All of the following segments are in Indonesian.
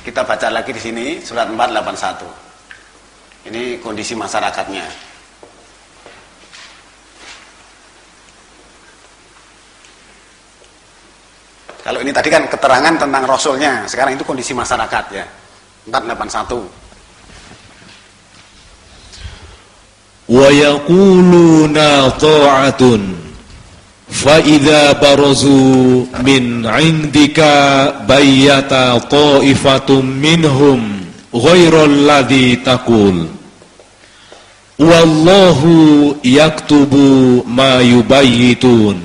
Kita baca lagi di sini surat 481. Ini kondisi masyarakatnya. Kalau ini tadi kan keterangan tentang Rasulnya, sekarang itu kondisi masyarakat ya. 481. Wa yaquluna ta'atun fa idza barazu min 'indika bayyata ta'ifatum minhum ghairal ladzi taqul wallahu yaktubu ma yubayyitun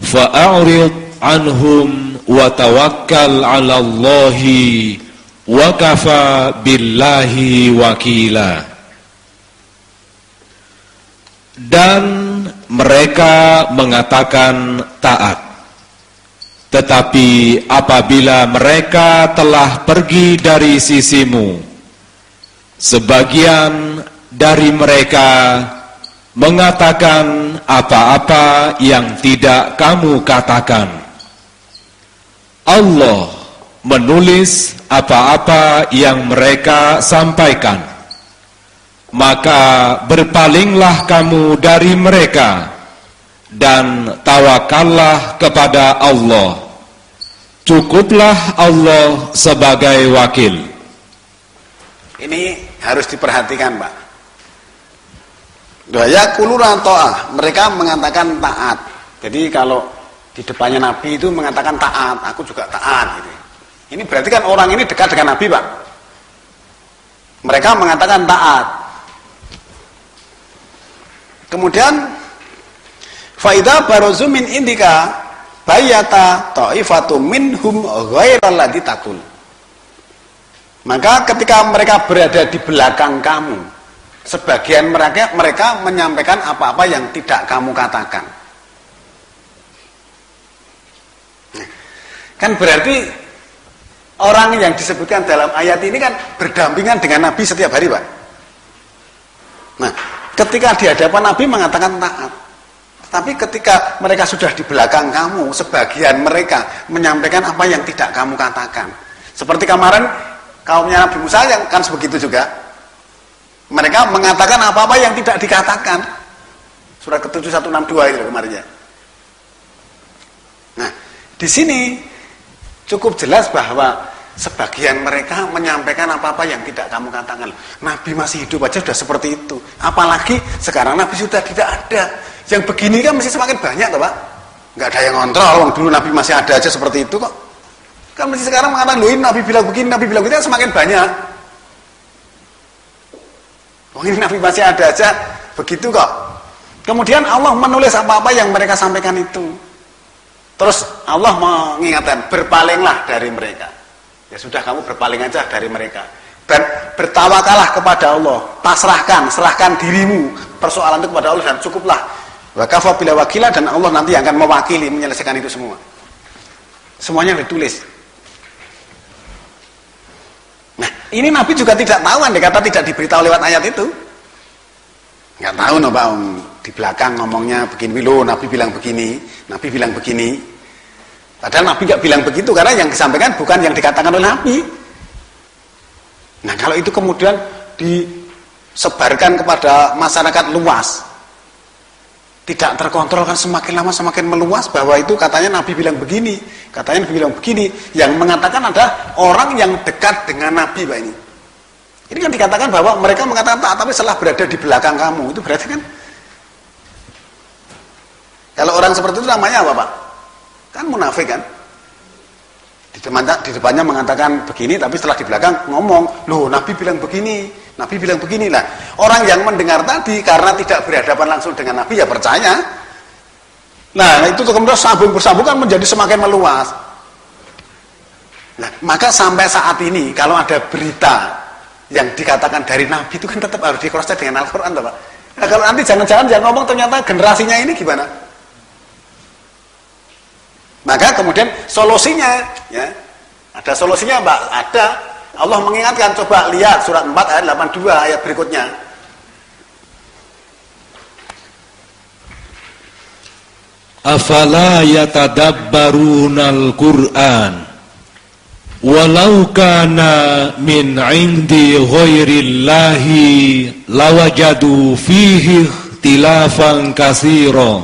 fa'rid anhum wa tawakkal 'ala Allahi wa kafa billahi wakila. Dan mereka mengatakan taat, tetapi apabila mereka telah pergi dari sisimu, sebagian dari mereka mengatakan apa-apa yang tidak kamu katakan. Allah menulis apa-apa yang mereka sampaikan. Maka berpalinglah kamu dari mereka dan tawakallah kepada Allah. Cukuplah Allah sebagai wakil. Ini harus diperhatikan, Pak. Daya kuluran ta'ah, mereka mengatakan taat. Jadi kalau di depannya Nabi itu mengatakan taat, aku juga taat gitu. Ini berarti kan orang ini dekat dengan Nabi, Pak. Mereka mengatakan taat. Kemudian faida barozu min indika bayata ta'ifatum minhum ghairal ladzi taqul. Maka ketika mereka berada di belakang kamu, sebagian mereka menyampaikan apa-apa yang tidak kamu katakan. Kan berarti orang yang disebutkan dalam ayat ini kan berdampingan dengan Nabi setiap hari, Pak. Nah, ketika di hadapan Nabi mengatakan taat, tapi ketika mereka sudah di belakang kamu, sebagian mereka menyampaikan apa yang tidak kamu katakan. Seperti kemarin kaumnya Nabi Musa yang kan sebegitu juga. Mereka mengatakan apa-apa yang tidak dikatakan. Surat ke-7 162 itu kemarin ya. Nah, di sini cukup jelas bahwa sebagian mereka menyampaikan apa-apa yang tidak kamu katakan. Nabi masih hidup aja sudah seperti itu. Apalagi sekarang Nabi sudah tidak ada. Yang begini kan mesti semakin banyak toh, Pak. Nggak ada yang ngontrol. Wong dulu Nabi masih ada aja seperti itu kok. Kan mesti sekarang mengatakan, loh ini Nabi bilang begini, Nabi bilang begitu, kan semakin banyak. Wong ini Nabi masih ada aja begitu kok. Kemudian Allah menulis apa-apa yang mereka sampaikan itu. Terus Allah mengingatkan, berpalinglah dari mereka. Ya sudah, kamu berpaling aja dari mereka dan bertawakalah kepada Allah. Serahkan dirimu persoalan itu kepada Allah dan cukuplah. Wa kafa bila wakila, dan Allah nanti akan mewakili menyelesaikan itu semua. Semuanya ditulis. Nah, ini Nabi juga tidak tahu, andai kata tidak diberitahu lewat ayat itu. Nggak tahu no, Pak, di belakang ngomongnya begini, loh Nabi bilang begini, Nabi bilang begini. Padahal Nabi nggak bilang begitu, karena yang disampaikan bukan yang dikatakan oleh Nabi. Nah, kalau itu kemudian disebarkan kepada masyarakat luas, tidak terkontrol, kan semakin lama semakin meluas bahwa itu katanya Nabi bilang begini, katanya Nabi bilang begini. Yang mengatakan ada orang yang dekat dengan Nabi, Pak ini. Ini kan dikatakan bahwa mereka mengatakan tak, tapi setelah berada di belakang kamu, itu berarti kan, kalau orang seperti itu namanya apa, Pak? Kan munafik kan? Di depannya mengatakan begini, tapi setelah di belakang ngomong, loh Nabi bilang begini, Nabi bilang begini. Lah, orang yang mendengar tadi karena tidak berhadapan langsung dengan Nabi ya percaya. Nah, itu kemudian sambung bersambung kan menjadi semakin meluas. Nah, maka sampai saat ini kalau ada berita yang dikatakan dari Nabi itu kan tetap harus di-cross check dengan Al-Quran, Pak. Nah, kalau nanti jangan-jangan yang ngomong ternyata generasinya ini gimana? Maka kemudian solusinya, ya, ada solusinya, Mbak, ada. Allah mengingatkan, coba lihat surat 4 ayat 82 ayat berikutnya. Afala yatadabbarunal Qur'an Walau kana min 'indi ghairillahi lawajadu fihi ikhtilafan katsira.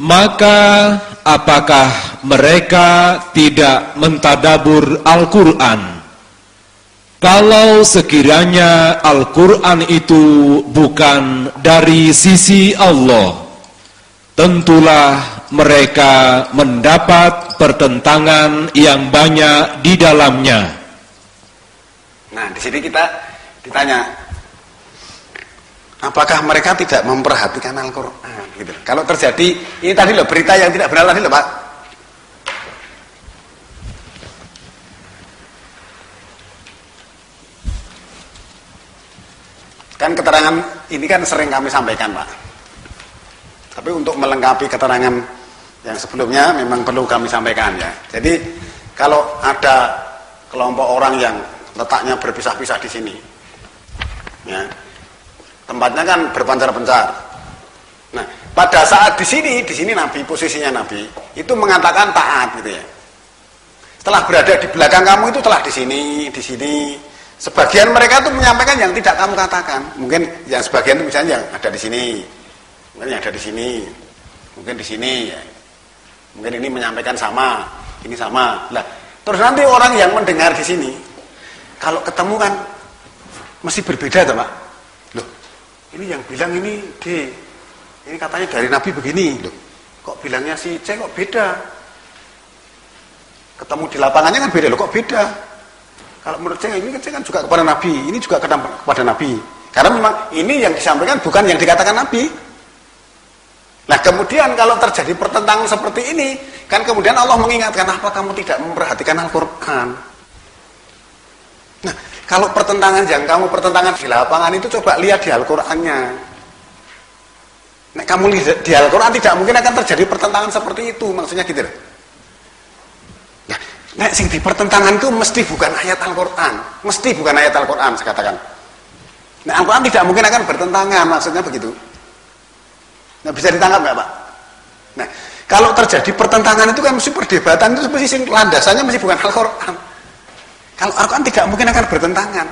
Maka apakah mereka tidak mentadabur Al-Qur'an? Kalau sekiranya Al-Qur'an itu bukan dari sisi Allah, tentulah mereka mendapat pertentangan yang banyak di dalamnya. Nah, di sini kita ditanya, apakah mereka tidak memperhatikan Al-Qur'an? Gitu. Kalau terjadi, ini tadi loh berita yang tidak benar tadi loh Pak. Kan keterangan ini kan sering kami sampaikan Pak. Tapi untuk melengkapi keterangan yang sebelumnya memang perlu kami sampaikan ya. Jadi kalau ada kelompok orang yang letaknya berpisah-pisah di sini, ya, tempatnya kan berpencar-pencar. Nah, pada saat di sini Nabi, posisinya Nabi itu mengatakan taat gitu ya. Setelah berada di belakang kamu itu telah di sini. Sebagian mereka itu menyampaikan yang tidak kamu katakan. Mungkin yang sebagian itu misalnya yang ada di sini, mungkin yang ada di sini, mungkin di sini ya. Mungkin ini menyampaikan sama, ini sama. Lah, terus nanti orang yang mendengar di sini, kalau ketemu kan mesti berbeda tuh Pak. Loh, ini yang bilang ini katanya dari Nabi begini. Loh, kok bilangnya si C kok beda? Ketemu di lapangannya kan beda, loh kok beda? Kalau menurut saya ini kan juga kepada Nabi, ini juga kepada Nabi. Karena memang ini yang disampaikan bukan yang dikatakan Nabi. Nah kemudian kalau terjadi pertentangan seperti ini, kan kemudian Allah mengingatkan, apa kamu tidak memperhatikan Al-Quran? Nah kalau pertentangan yang kamu pertentangan di lapangan itu coba lihat di Al-Qurannya. Nah kamu lihat di Al-Quran tidak mungkin akan terjadi pertentangan seperti itu, maksudnya gitu loh. Nah, sing di pertentangan itu mesti bukan ayat Al-Quran, mesti bukan ayat Al-Quran, saya katakan. Nah, Al-Quran tidak mungkin akan bertentangan, maksudnya begitu. Nah, bisa ditangkap nggak Pak? Nah, kalau terjadi pertentangan itu kan mesti perdebatan itu mesti landasannya mesti bukan Al-Quran. Kalau Al-Quran tidak mungkin akan bertentangan.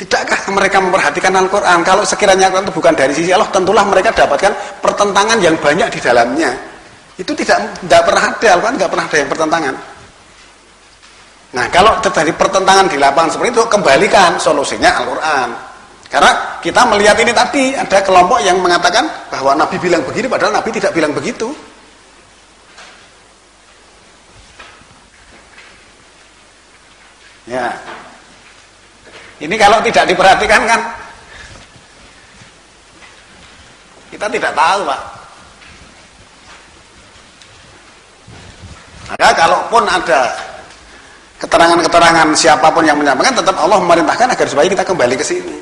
Tidakkah mereka memperhatikan Al-Quran? Kalau sekiranya Al-Quran itu bukan dari sisi Allah, tentulah mereka dapatkan pertentangan yang banyak di dalamnya. Itu tidak pernah ada, Al-Quran tidak pernah ada yang pertentangan. Nah kalau terjadi pertentangan di lapangan seperti itu, kembalikan solusinya Al-Quran. Karena kita melihat ini tadi ada kelompok yang mengatakan bahwa Nabi bilang begini, padahal Nabi tidak bilang begitu. Ya, ini kalau tidak diperhatikan kan kita tidak tahu Pak. Maka kalaupun ada keterangan-keterangan siapapun yang menyampaikan, tetap Allah memerintahkan agar supaya kita kembali ke sini.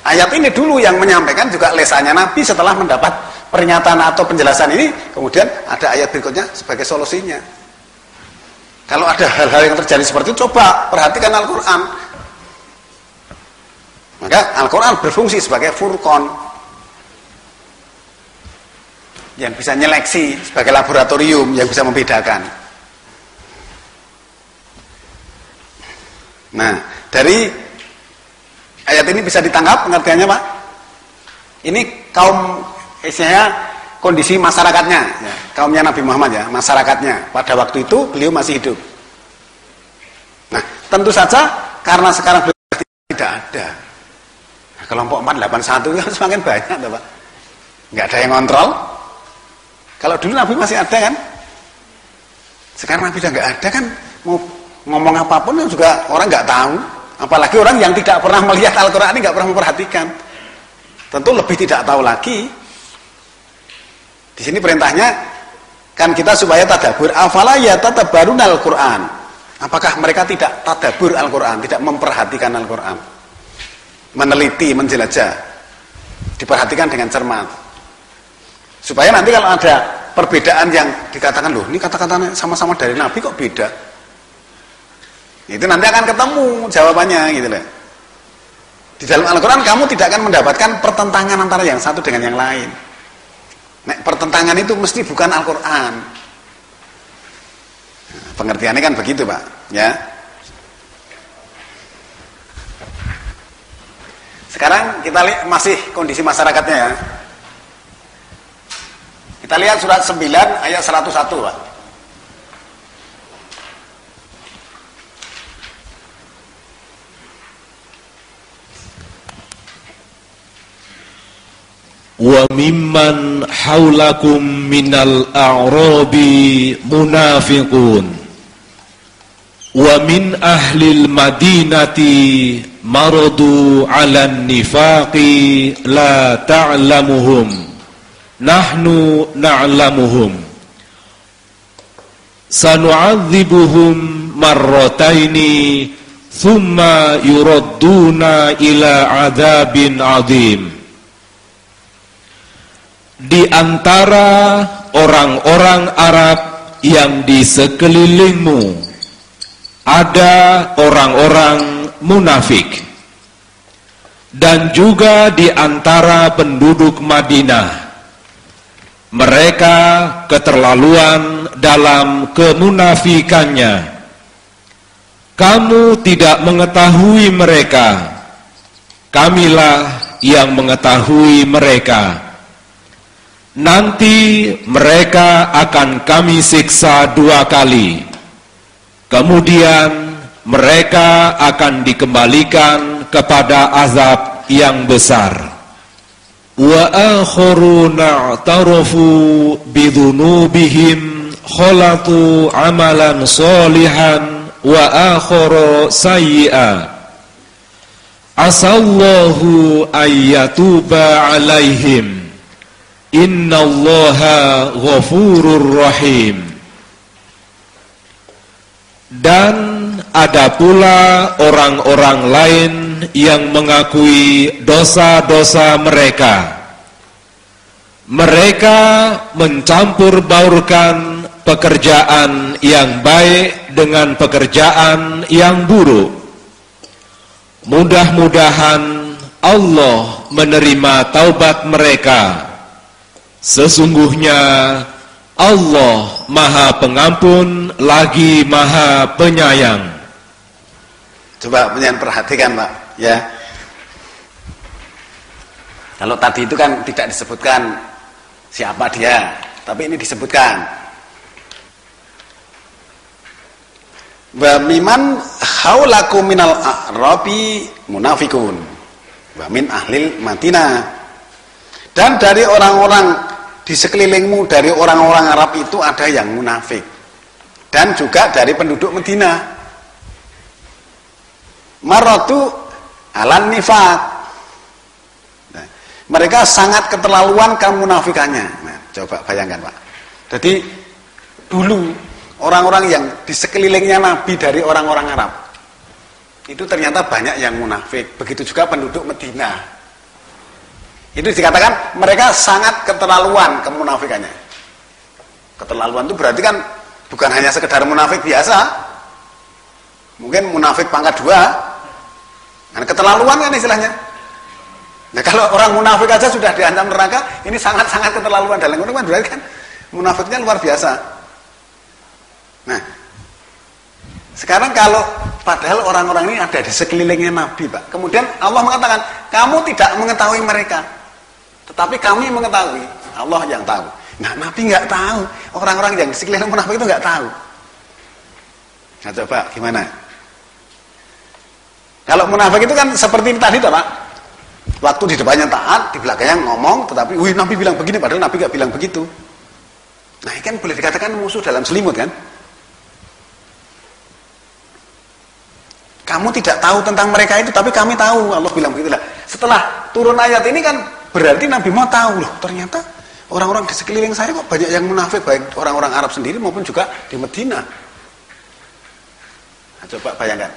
Ayat ini dulu yang menyampaikan juga lesannya Nabi setelah mendapat pernyataan atau penjelasan ini, kemudian ada ayat berikutnya sebagai solusinya. Kalau ada hal-hal yang terjadi seperti itu, coba perhatikan Al-Quran. Maka Al-Quran berfungsi sebagai furqan yang bisa nyeleksi, sebagai laboratorium yang bisa membedakan. Nah, dari ayat ini bisa ditangkap pengertiannya Pak. Ini kaum, istilahnya kondisi masyarakatnya, ya, kaumnya Nabi Muhammad ya, masyarakatnya. Pada waktu itu beliau masih hidup. Nah, tentu saja karena sekarang beliau tidak ada. Nah, kelompok 481 kan semakin banyak, Pak. Nggak ada yang kontrol. Kalau dulu Nabi masih ada kan, sekarang Nabi sudah nggak ada kan, mau ngomong apapun juga orang nggak tahu. Apalagi orang yang tidak pernah melihat Al-Quran ini, nggak pernah memperhatikan, tentu lebih tidak tahu lagi. Di sini perintahnya kan kita supaya tadabbur. Afala yatadabbarun Al-Quran. Apakah mereka tidak tadabbur Al-Quran, tidak memperhatikan Al-Quran, meneliti, menjelajah, diperhatikan dengan cermat. Supaya nanti kalau ada perbedaan yang dikatakan, loh ini kata-katanya sama-sama dari Nabi kok beda, itu nanti akan ketemu jawabannya gitu loh. Di dalam Al-Quran kamu tidak akan mendapatkan pertentangan antara yang satu dengan yang lain. Nah, pertentangan itu mesti bukan Al-Quran. Pengertiannya kan begitu, Pak, ya. Sekarang kita lihat masih kondisi masyarakatnya ya. Kita lihat surat 9 ayat 101, Pak. Wa mimman haulakum minal a'rabi munafiqun wa min ahlil madinati maradu 'alan nifaqi la ta'lamuhum nahnu na'lamuhum sanu'adzibuhum marrataini thumma yuradduna ila 'adzabin 'adzim. Di antara orang-orang Arab yang di sekelilingmu ada orang-orang munafik, dan juga di antara penduduk Madinah mereka keterlaluan dalam kemunafikannya. Kamu tidak mengetahui mereka, kamilah yang mengetahui mereka. Nanti mereka akan kami siksa 2 kali. Kemudian mereka akan dikembalikan kepada azab yang besar. Wa akharuna i'tarafu bidhunubihim khalatu amalan sholihan wa akhara sayyi'a. Asallahu ayyatuba alaihim. Innallaha ghafurur rahim. Dan ada pula orang-orang lain yang mengakui dosa-dosa mereka. Mereka mencampur baurkan pekerjaan yang baik dengan pekerjaan yang buruk. Mudah-mudahan Allah menerima taubat mereka. Sesungguhnya Allah Maha Pengampun lagi Maha Penyayang. Coba penyanyi perhatikan, Pak, ya. Kalau tadi itu kan tidak disebutkan siapa dia, tapi ini disebutkan. Wa miman haulakum minal a'rabi munafikun wa min ahlil Madinah. Dan dari orang-orang di sekelilingmu, dari orang-orang Arab itu ada yang munafik, dan juga dari penduduk Madinah. Maratu alan nifaq. Nah, mereka sangat keterlaluan kemunafikannya. Nah, coba bayangkan, Pak. Jadi dulu orang-orang yang di sekelilingnya Nabi dari orang-orang Arab itu ternyata banyak yang munafik. Begitu juga penduduk Madinah. Itu dikatakan mereka sangat keterlaluan kemunafikannya. Keterlaluan itu berarti kan bukan hanya sekedar munafik biasa. Mungkin munafik pangkat 2. Nah, keterlaluan kan istilahnya. Nah, kalau orang munafik aja sudah diancam neraka, ini sangat-sangat keterlaluan dalam Quran, berarti kan munafiknya luar biasa. Nah, sekarang kalau padahal orang-orang ini ada di sekelilingnya Nabi, Pak. Kemudian Allah mengatakan, kamu tidak mengetahui mereka, tetapi kami mengetahui. Allah yang tahu. Nah, Nabi nggak tahu. Orang-orang yang di sekeliling munafik itu nggak tahu. Nah, coba gimana? Kalau munafik itu kan seperti tadi, Pak. Waktu di depannya taat, di belakangnya ngomong, tetapi, wih, Nabi bilang begini, padahal Nabi nggak bilang begitu. Nah, ini kan boleh dikatakan musuh dalam selimut, kan? Kamu tidak tahu tentang mereka itu, tapi kami tahu. Allah bilang begitulah. Setelah turun ayat ini kan berarti Nabi mau tahu, loh, ternyata orang-orang di sekeliling saya kok banyak yang munafik, baik orang-orang Arab sendiri maupun juga di Madinah. Nah, coba bayangkan.